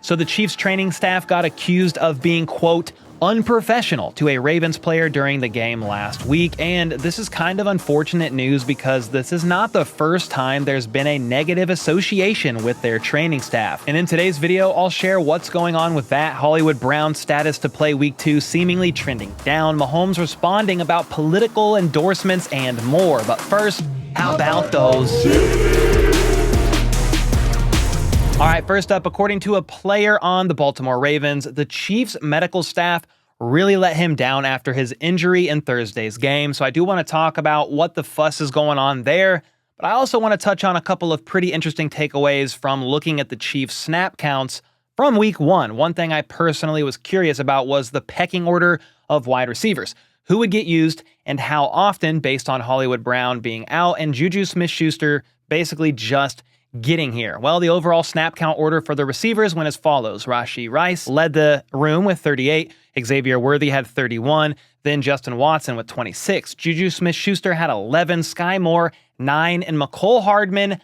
So the Chiefs training staff got accused of being, quote, unprofessional to a Ravens player during the game last week, and this is kind of unfortunate news because this is not the first time there's been a negative association with their training staff. And in today's video, I'll share what's going on with that, Hollywood Brown's status to play week 2 seemingly trending down, Mahomes responding about political endorsements, and more. But first, how about those? All right, first up, according to a player on the Baltimore Ravens, the Chiefs' medical staff really let him down after his injury in Thursday's game. So I do want to talk about what the fuss is going on there, but I also want to touch on a couple of pretty interesting takeaways from looking at the Chiefs' snap counts from week 1. One thing I personally was curious about was the pecking order of wide receivers. Who would get used and how often based on Hollywood Brown being out and Juju Smith-Schuster basically just getting here? Well, the overall snap count order for the receivers went as follows. Rashee Rice led the room with 38. Xavier Worthy had 31. Then Justin Watson with 26. Juju Smith-Schuster had 11. Sky Moore, 9. And Mecole Hardman,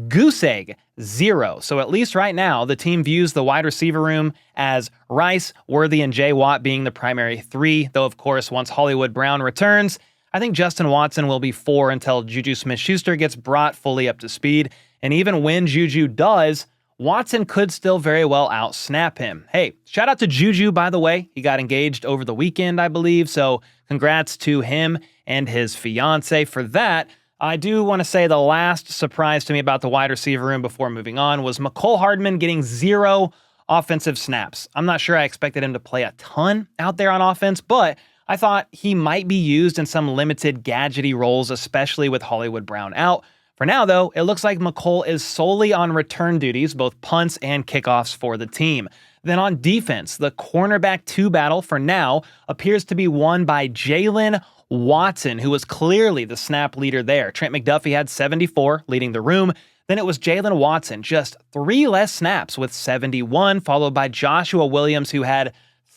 goose egg, 0. So at least right now, the team views the wide receiver room as Rice, Worthy, and Jay Watt being the primary 3. Though, of course, once Hollywood Brown returns, I think Justin Watson will be 4 until Juju Smith-Schuster gets brought fully up to speed. And even when Juju does, Watson could still very well out-snap him. Hey, shout out to Juju, by the way. He got engaged over the weekend, I believe, so congrats to him and his fiance for that. I do want to say the last surprise to me about the wide receiver room before moving on was Mecole Hardman getting 0 offensive snaps. I'm not sure I expected him to play a ton out there on offense, but I thought he might be used in some limited gadgety roles, especially with Hollywood Brown out. For now, though, it looks like Mecole is solely on return duties, both punts and kickoffs for the team. Then on defense, the cornerback 2 battle for now appears to be won by Jaylen Watson, who was clearly the snap leader there. Trent McDuffie had 74, leading the room. Then it was Jaylen Watson, just 3 less snaps with 71, followed by Joshua Williams, who had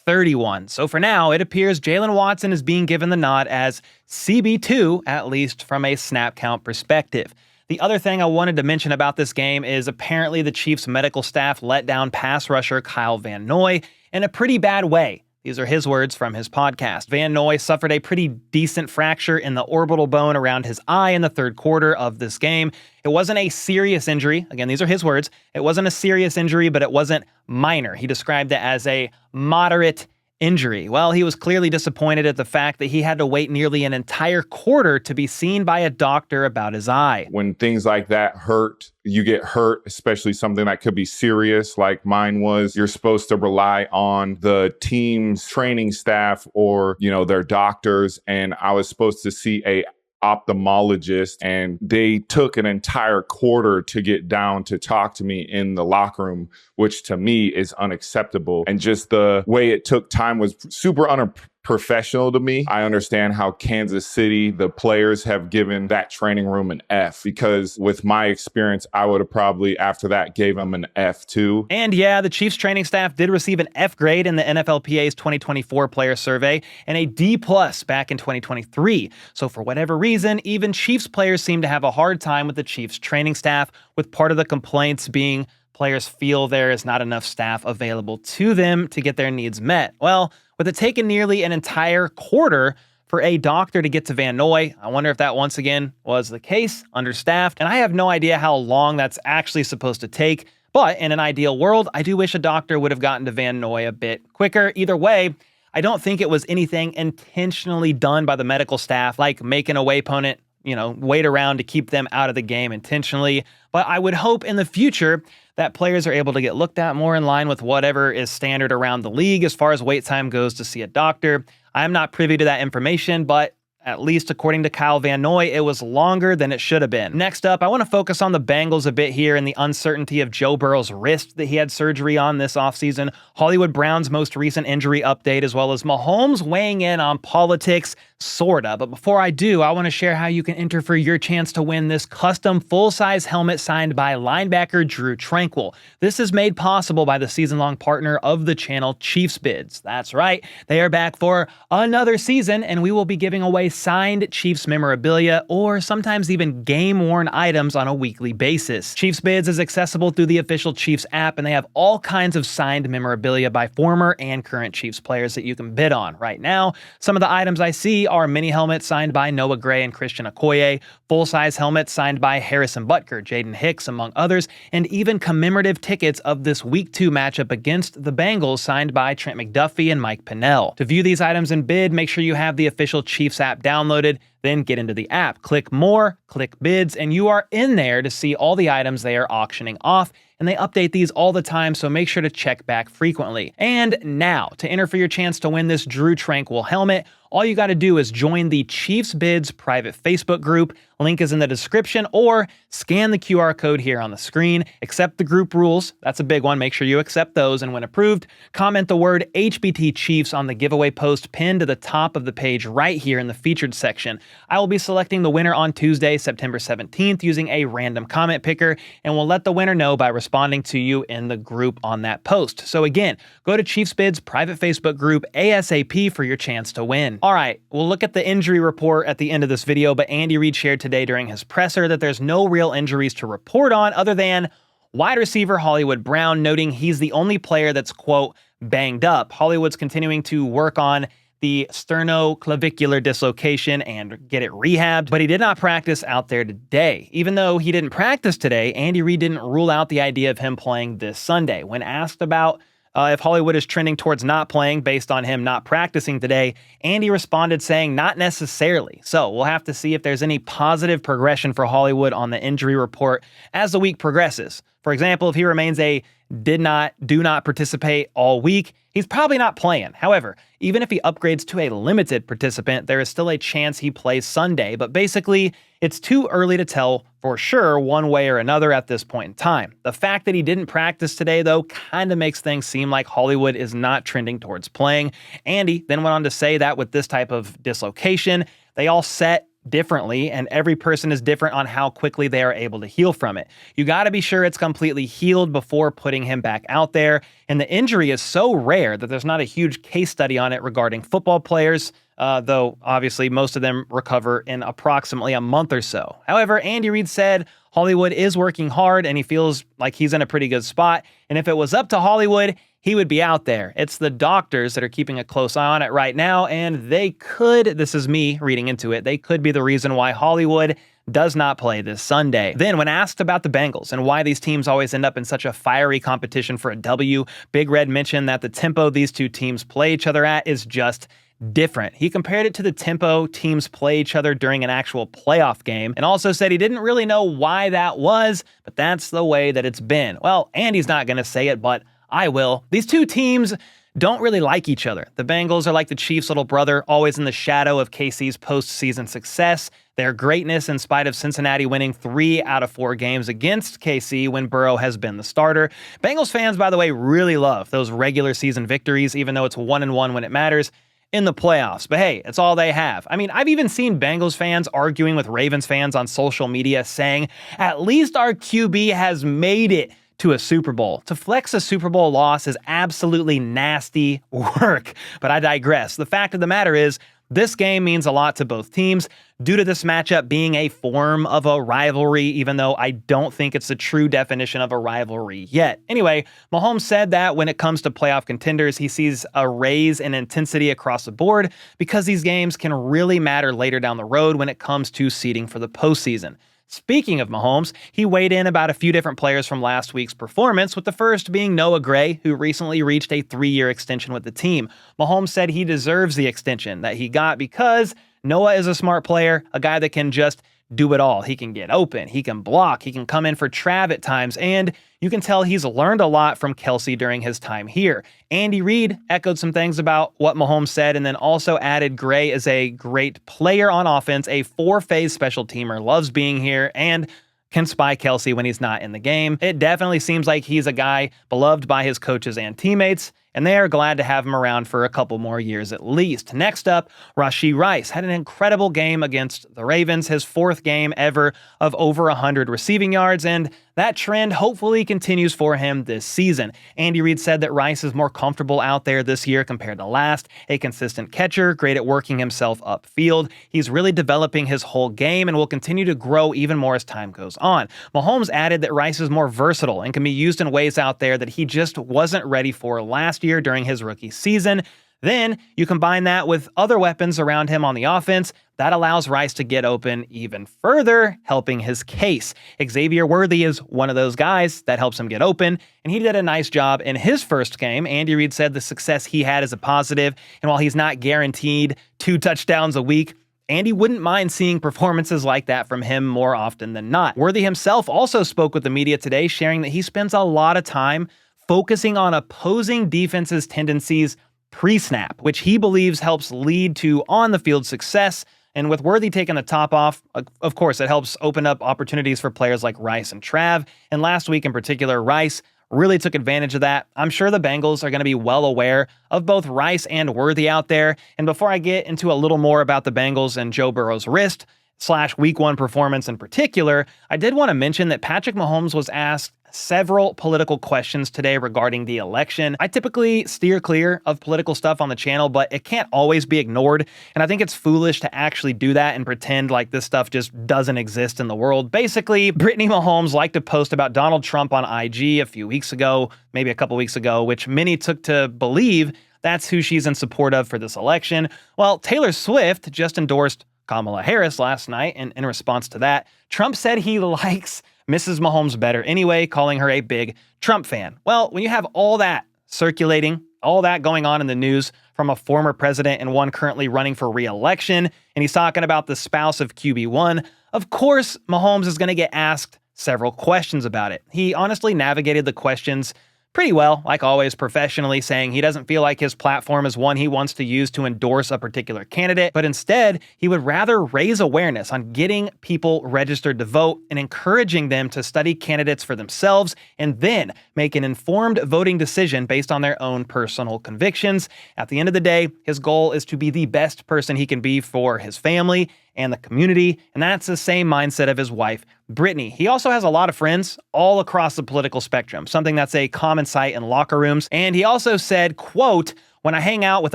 31. So for now, it appears Jaylen Watson is being given the nod as CB2, at least from a snap count perspective. The other thing I wanted to mention about this game is apparently the Chiefs' medical staff let down pass rusher Kyle Van Noy in a pretty bad way. These are his words from his podcast. Van Noy suffered a pretty decent fracture in the orbital bone around his eye in the third quarter of this game. It wasn't a serious injury. Again, these are his words. It wasn't a serious injury, but it wasn't minor. He described it as a moderate injury. Well, he was clearly disappointed at the fact that he had to wait nearly an entire quarter to be seen by a doctor about his eye. When things like that hurt, you get hurt, especially something that could be serious like mine was, you're supposed to rely on the team's training staff or, their doctors. And I was supposed to see a ophthalmologist, and they took an entire quarter to get down to talk to me in the locker room, which to me is unacceptable. And just the way it took time was super unprofessional to me. I understand how Kansas City, the players have given that training room an F, because with my experience, I would have probably after that gave them an F too. And yeah, the Chiefs training staff did receive an F grade in the NFLPA's 2024 player survey and a D+ back in 2023. So for whatever reason, even Chiefs players seem to have a hard time with the Chiefs training staff, with part of the complaints being players feel there is not enough staff available to them to get their needs met. Well, with it taking nearly an entire quarter for a doctor to get to Van Noy, I wonder if that once again was the case, understaffed, and I have no idea how long that's actually supposed to take, but in an ideal world, I do wish a doctor would have gotten to Van Noy a bit quicker. Either way, I don't think it was anything intentionally done by the medical staff, like making a way opponent, wait around to keep them out of the game intentionally, but I would hope in the future that players are able to get looked at more in line with whatever is standard around the league as far as wait time goes to see a doctor. I'm not privy to that information, but at least according to Kyle Van Noy, it was longer than it should have been. Next up, I want to focus on the Bengals a bit here and the uncertainty of Joe Burrow's wrist that he had surgery on this offseason, Hollywood Brown's most recent injury update, as well as Mahomes weighing in on politics, sorta. But before I do, I want to share how you can enter for your chance to win this custom full-size helmet signed by linebacker Drew Tranquill. This is made possible by the season-long partner of the channel, Chiefs Bids. That's right, they are back for another season, and we will be giving away signed Chiefs memorabilia or sometimes even game-worn items on a weekly basis. Chiefs Bids is accessible through the official Chiefs app, and they have all kinds of signed memorabilia by former and current Chiefs players that you can bid on. Right now, some of the items I see are mini helmets signed by Noah Gray and Christian Okoye, full-size helmets signed by Harrison Butker, Jaden Hicks, among others, and even commemorative tickets of this Week 2 matchup against the Bengals signed by Trent McDuffie and Mike Pinnell. To view these items and bid, make sure you have the official Chiefs app downloaded, then get into the app. Click More, click Bids, and you are in there to see all the items they are auctioning off, and they update these all the time, so make sure to check back frequently. And now, to enter for your chance to win this Drew Tranquil helmet, all you got to do is join the Chiefs Bids private Facebook group. Link is in the description, or scan the QR code here on the screen. Accept the group rules. That's a big one. Make sure you accept those, and when approved, comment the word HBT Chiefs on the giveaway post pinned to the top of the page right here in the featured section. I will be selecting the winner on Tuesday, September 17th using a random comment picker, and we'll let the winner know by responding to you in the group on that post. So again, go to Chiefs Bids private Facebook group ASAP for your chance to win. All right, we'll look at the injury report at the end of this video, but Andy Reid shared today during his presser that there's no real injuries to report on other than wide receiver Hollywood Brown, noting he's the only player that's, quote, banged up. Hollywood's continuing to work on the sternoclavicular dislocation and get it rehabbed, but he did not practice out there today. Even though he didn't practice today, Andy Reid didn't rule out the idea of him playing this Sunday. When asked about if Hollywood is trending towards not playing based on him not practicing today, Andy responded saying not necessarily. So we'll have to see if there's any positive progression for Hollywood on the injury report as the week progresses. For example, if he remains a do not participate all week, he's probably not playing. However, even if he upgrades to a limited participant, there is still a chance he plays Sunday. But basically, it's too early to tell for sure one way or another at this point in time. The fact that he didn't practice today, though, kind of makes things seem like Hollywood is not trending towards playing. Andy then went on to say that with this type of dislocation, they all set differently, and every person is different on how quickly they are able to heal from it. You got to be sure it's completely healed before putting him back out there, and the injury is so rare that there's not a huge case study on it regarding football players, though obviously most of them recover in approximately a month or so. However, Andy Reid said Hollywood is working hard and he feels like he's in a pretty good spot, and if it was up to Hollywood, he would be out there. It's the doctors that are keeping a close eye on it right now, and they could, this is me reading into it, they could be the reason why Hollywood does not play this Sunday. Then, when asked about the Bengals and why these teams always end up in such a fiery competition for a W, Big Red mentioned that the tempo these two teams play each other at is just different. He compared it to the tempo teams play each other during an actual playoff game, and also said he didn't really know why that was, but that's the way that it's been. Well, Andy's not going to say it, but I will. These two teams don't really like each other. The Bengals are like the Chiefs' little brother, always in the shadow of KC's postseason success. Their greatness in spite of Cincinnati winning 3 out of 4 games against KC when Burrow has been the starter. Bengals fans, by the way, really love those regular season victories, even though it's 1-1 when it matters in the playoffs. But hey, it's all they have. I mean, I've even seen Bengals fans arguing with Ravens fans on social media saying, at least our QB has made it to a Super Bowl. To flex a Super Bowl loss is absolutely nasty work, but I digress. The fact of the matter is, this game means a lot to both teams due to this matchup being a form of a rivalry, even though I don't think it's the true definition of a rivalry yet. Anyway, Mahomes said that when it comes to playoff contenders, he sees a raise in intensity across the board because these games can really matter later down the road when it comes to seeding for the postseason. Speaking of Mahomes, he weighed in about a few different players from last week's performance, with the first being Noah Gray, who recently reached a 3-year extension with the team. Mahomes said he deserves the extension that he got because Noah is a smart player, a guy that can just do it all. He can get open, he can block, he can come in for Trav at times, and you can tell he's learned a lot from Kelsey during his time here. Andy Reid echoed some things about what Mahomes said, and then also added Gray is a great player on offense, a 4-phase special teamer, loves being here, and can spy Kelsey when he's not in the game. It definitely seems like he's a guy beloved by his coaches and teammates, and they are glad to have him around for a couple more years at least. Next up, Rashee Rice had an incredible game against the Ravens, his 4th game ever of over 100 receiving yards, and that trend hopefully continues for him this season. Andy Reid said that Rice is more comfortable out there this year compared to last, a consistent catcher, great at working himself upfield. He's really developing his whole game and will continue to grow even more as time goes on. Mahomes added that Rice is more versatile and can be used in ways out there that he just wasn't ready for last year during his rookie season. Then you combine that with other weapons around him on the offense, that allows Rice to get open even further, helping his case. Xavier Worthy is one of those guys that helps him get open, and he did a nice job in his first game. Andy Reid said the success he had is a positive, and while he's not guaranteed 2 touchdowns a week, Andy wouldn't mind seeing performances like that from him more often than not. Worthy himself also spoke with the media today, sharing that he spends a lot of time focusing on opposing defenses' tendencies pre-snap, which he believes helps lead to on-the-field success. And with Worthy taking the top off, of course, it helps open up opportunities for players like Rice and Trav. And last week in particular, Rice really took advantage of that. I'm sure the Bengals are going to be well aware of both Rice and Worthy out there. And before I get into a little more about the Bengals and Joe Burrow's wrist / week 1 performance in particular, I did want to mention that Patrick Mahomes was asked several political questions today regarding the election. I typically steer clear of political stuff on the channel, but it can't always be ignored, and I think it's foolish to actually do that and pretend like this stuff just doesn't exist in the world. Basically, Brittany Mahomes liked to post about Donald Trump on IG a few weeks ago, maybe a couple weeks ago, which many took to believe that's who she's in support of for this election. Well, Taylor Swift just endorsed Kamala Harris last night, and in response to that, Trump said he likes Mrs. Mahomes better anyway, calling her a big Trump fan. Well, when you have all that circulating, all that going on in the news from a former president and one currently running for re-election, and he's talking about the spouse of QB1, of course, Mahomes is going to get asked several questions about it. He honestly navigated the questions pretty well, like always, professionally, saying he doesn't feel like his platform is one he wants to use to endorse a particular candidate, but instead, he would rather raise awareness on getting people registered to vote and encouraging them to study candidates for themselves and then make an informed voting decision based on their own personal convictions. At the end of the day, his goal is to be the best person he can be for his family and the community, and that's the same mindset of his wife, Brittany. He also has a lot of friends all across the political spectrum, something that's a common sight in locker rooms, and he also said, quote, "When I hang out with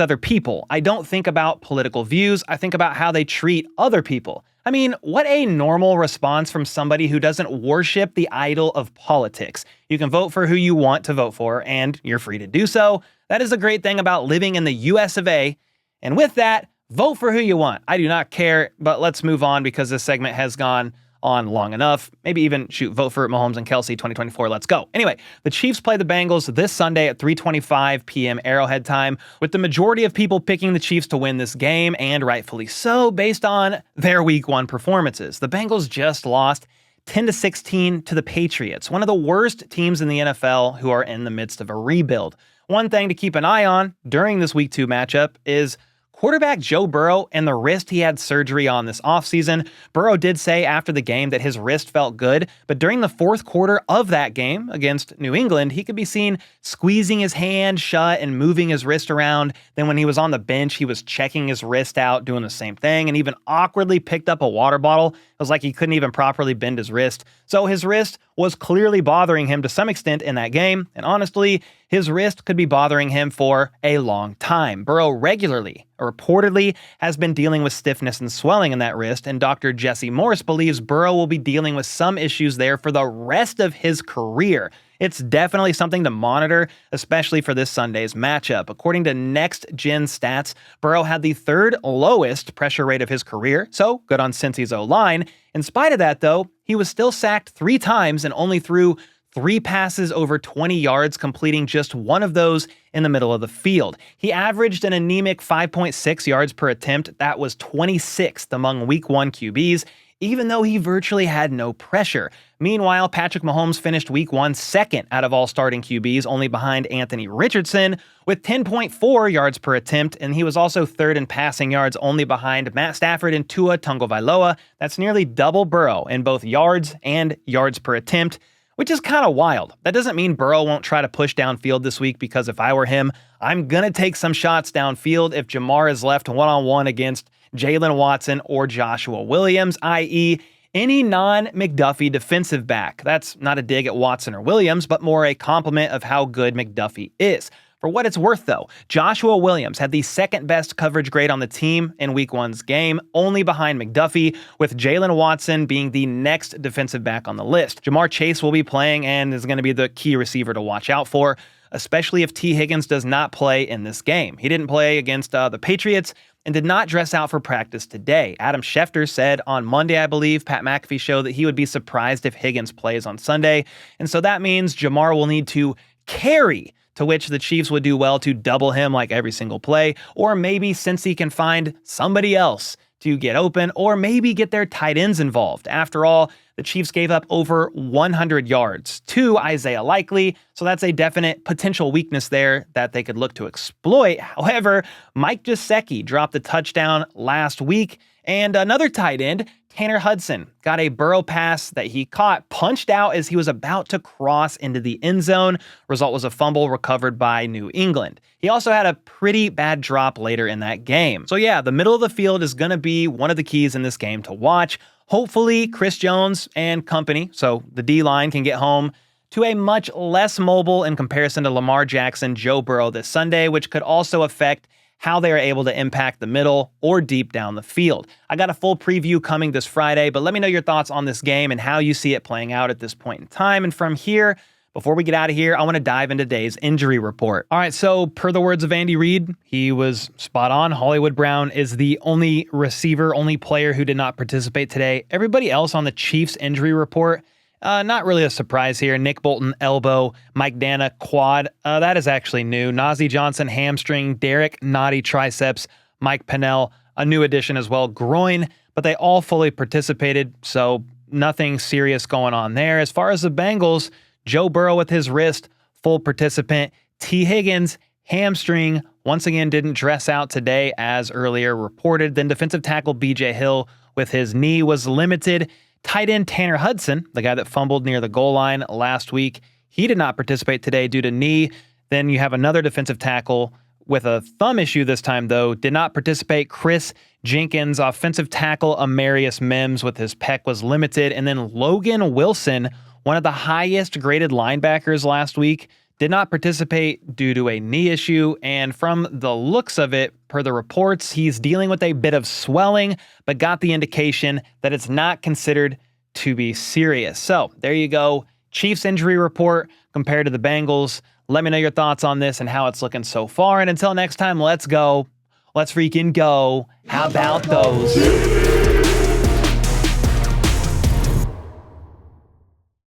other people, I don't think about political views, I think about how they treat other people." I mean, what a normal response from somebody who doesn't worship the idol of politics. You can vote for who you want to vote for, and you're free to do so. That is a great thing about living in the US of A. And with that, vote for who you want. I do not care, but let's move on because this segment has gone on long enough. Maybe even, vote for Mahomes and Kelsey 2024. Let's go. Anyway, the Chiefs play the Bengals this Sunday at 3:25 p.m. Arrowhead time, with the majority of people picking the Chiefs to win this game, and rightfully so, based on their Week 1 performances. The Bengals just lost 10-16 to the Patriots, one of the worst teams in the NFL who are in the midst of a rebuild. One thing to keep an eye on during this Week 2 matchup is quarterback Joe Burrow and the wrist he had surgery on this offseason. Burrow did say after the game that his wrist felt good, but during the 4th quarter of that game against New England, he could be seen squeezing his hand shut and moving his wrist around. Then when he was on the bench, he was checking his wrist out, doing the same thing, and even awkwardly picked up a water bottle. It was like he couldn't even properly bend his wrist. So his wrist was clearly bothering him to some extent in that game, and honestly, his wrist could be bothering him for a long time. Burrow regularly, or reportedly, has been dealing with stiffness and swelling in that wrist, and Dr. Jesse Morse believes Burrow will be dealing with some issues there for the rest of his career. It's definitely something to monitor, especially for this Sunday's matchup. According to Next Gen Stats, Burrow had the 3rd lowest pressure rate of his career, so good on Cincy's O-line. In spite of that, though, he was still sacked 3 times and only threw 3 passes over 20 yards, completing just 1 of those in the middle of the field. He averaged an anemic 5.6 yards per attempt. That was 26th among Week 1 QBs, even though he virtually had no pressure. Meanwhile, Patrick Mahomes finished Week 1 second out of all starting QBs, only behind Anthony Richardson, with 10.4 yards per attempt, and he was also 3rd in passing yards, only behind Matt Stafford and Tua Tagovailoa. That's nearly double Burrow in both yards and yards per attempt. which is kind of wild. That doesn't mean Burrow won't try to push downfield this week, because if I were him, I'm going to take some shots downfield if Ja'Marr is left one-on-one against Jalen Watson or Joshua Williams, i.e., any non-McDuffie defensive back. That's not a dig at Watson or Williams, but more a compliment of how good McDuffie is. For what it's worth, though, Joshua Williams had the second best coverage grade on the team in Week 1's game, only behind McDuffie, with Jalen Watson being the next defensive back on the list. Ja'Marr Chase will be playing and is going to be the key receiver to watch out for, especially if Tee Higgins does not play in this game. He didn't play against the Patriots and did not dress out for practice today. Adam Schefter said on Monday, I believe, Pat McAfee show, that he would be surprised if Higgins plays on Sunday. And so that means Ja'Marr will need to carry, to which the Chiefs would do well to double him like every single play, or maybe since he can find somebody else to get open, or maybe get their tight ends involved. After all, the Chiefs gave up over 100 yards to Isaiah Likely, so that's a definite potential weakness there that they could look to exploit. However, Mike Gesicki dropped a touchdown last week, and another tight end, Tanner Hudson, got a Burrow pass that he caught, punched out as he was about to cross into the end zone. Result was a fumble recovered by New England. He also had a pretty bad drop later in that game. So yeah, the middle of the field is going to be one of the keys in this game to watch. Hopefully, Chris Jones and company, so the D-line, can get home to a much less mobile in comparison to Lamar Jackson, Joe Burrow this Sunday, which could also affect how they are able to impact the middle or deep down the field. I got a full preview coming this Friday, but let me know your thoughts on this game and how you see it playing out at this point in time. And from here, before we get out of here, I want to dive into today's injury report. All right, so per the words of Andy Reid, he was spot on. Hollywood Brown is the only receiver, only player who did not participate today. Everybody else on the Chiefs injury report, not really a surprise here. Nick Bolton, elbow. Mike Dana, quad. That is actually new. Najee Johnson, hamstring. Derek Nottie, triceps. Mike Pennell, a new addition as well, groin. But they all fully participated, so nothing serious going on there. As far as the Bengals, Joe Burrow with his wrist, full participant. Tee Higgins, hamstring, once again didn't dress out today as earlier reported. Then defensive tackle BJ Hill with his knee was limited. Tight end Tanner Hudson, the guy that fumbled near the goal line last week, he did not participate today due to knee. Then you have another defensive tackle with a thumb issue this time, though, did not participate. Chris Jenkins, offensive tackle Amarius Mims with his pec was limited. And then Logan Wilson, one of the highest graded linebackers last week, did not participate due to a knee issue. And from the looks of it, per the reports, he's dealing with a bit of swelling, but got the indication that it's not considered to be serious. So there you go. Chiefs injury report compared to the Bengals. Let me know your thoughts on this and how it's looking so far. And until next time, let's go. Let's freaking go. How about those